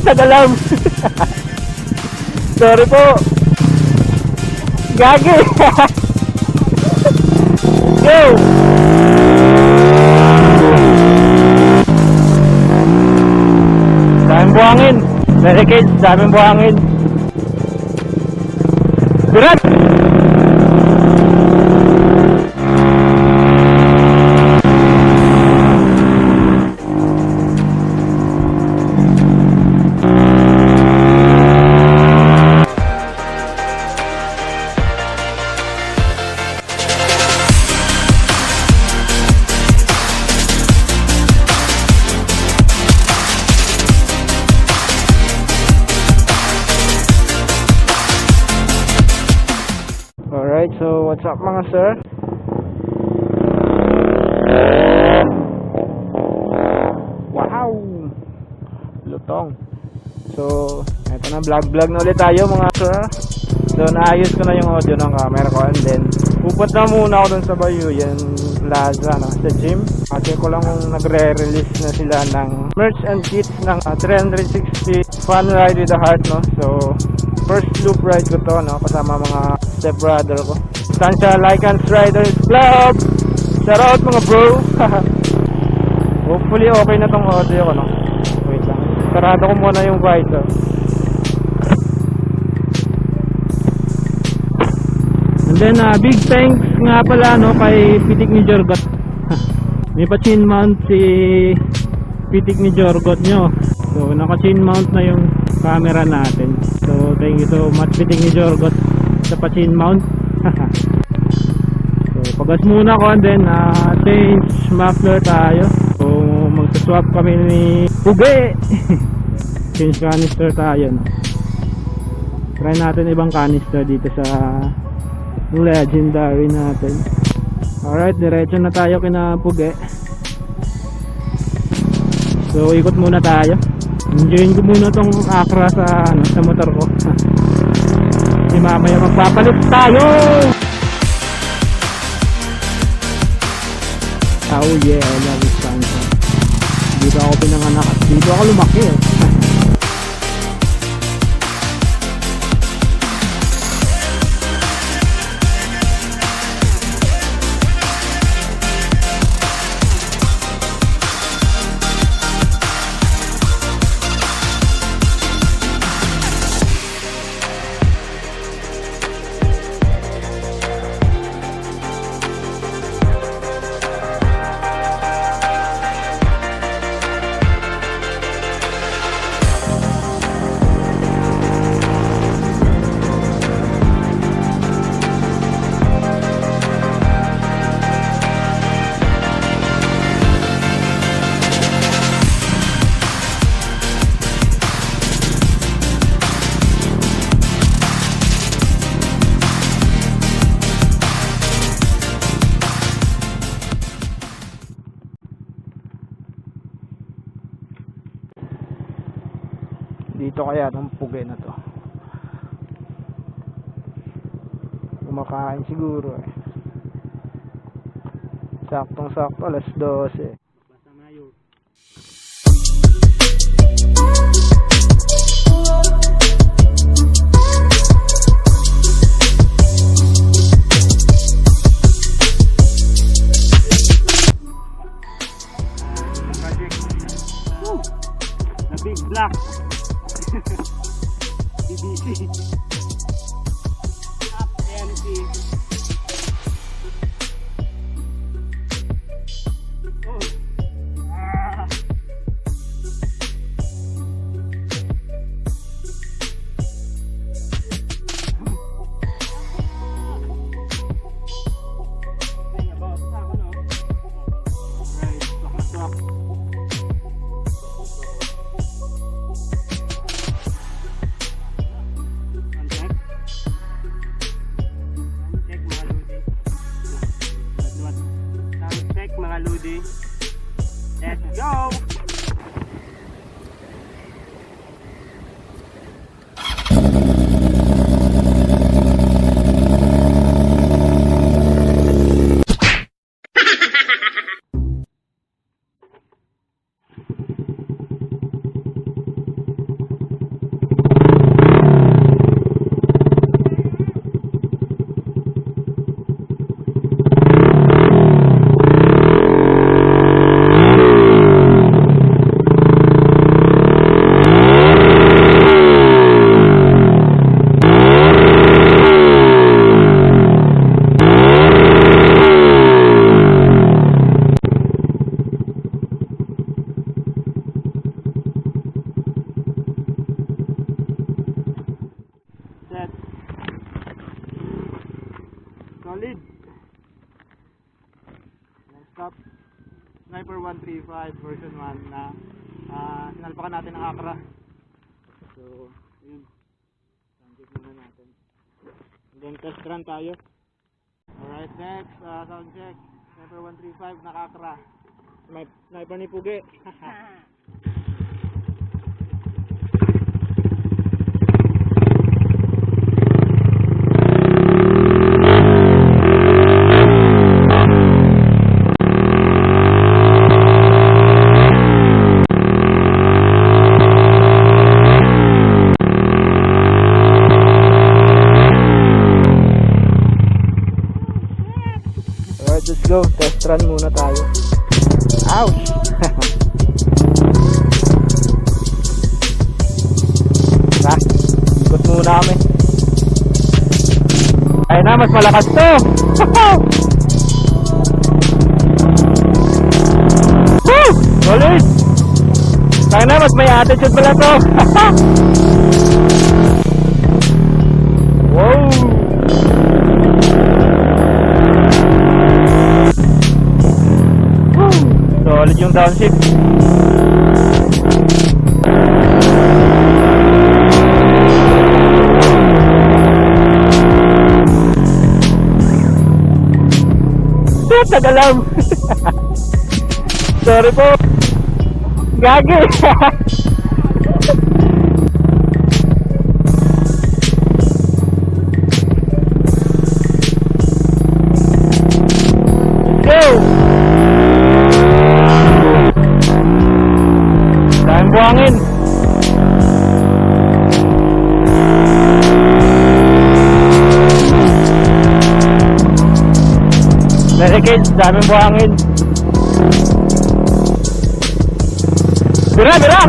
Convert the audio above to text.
Tagalam. Sorry po. Gagi. Go. Daming buhangin. Barricades, daming buhangin. Birat. Alright, so what's up mga sir? Wow! Lutong. So, eto na, vlog na ulit tayo mga sir. So, naayos ko na yung audio ng camera ko. And then, pupunta muna ako dun sa Bayuyan Plaza, no, sa gym. Kasi ko lang kung nagre-release na sila ng merch and kits ng 360 Fun Ride with the Heart, no. So, first loop ride ko to, no, kasama mga step brother ko. Tansya Lycans Riders Club! Shout out mga bro! Hopefully okay na tong audio ko, no. Wait lang, sarado ko muna yung visor. And then big thanks nga pala, no, kay Pitik ni Jorgot. May pa-chin mount si Pitik ni Jorgot nyo. So naka-chin mount na yung camera natin. So thank you so much Pitik ni Jorgot sa pa-chin mount. So pagas muna ko, and then change muffler tayo. So magsaswap kami ni Puge. Change canister tayo, no. Try natin ibang canister dito sa legendary natin. Alright, diretso na tayo kina Puge. So ikot muna tayo. Enjoyin ko muna tong Acra sa motor ko. Di mamaya magpapalit tayo. Oh yeah, I love Wisconsin. Dito ako pinanganak at dito ako lumaki. Dito kaya ng Puge na to. Kumakain siguro eh. Saktong sakto, alas 12. Basta mayo. The big black. BBC. Up NC. Oh. Let's go! Solid. Next stop, Sniper 135 version 1 na sinalpakan natin ng Accra. So, yun. Soundcheck muna natin. And then test run tayo. Alright, next, sound check. Sniper 135 na Accra. Sniper ni Pugi. Let's go, test run muna tayo. Ouch! Tara, ikot muna kami. Ay na, mas malakas to! Woo! Solid! Tayo na, mas may attitude pala to! Wow! Solid yung downshift. Tagalam. Sorry po. Gagi. Let's go. Dahil buhangin. Barricades, daming buhangin. Bira, bira!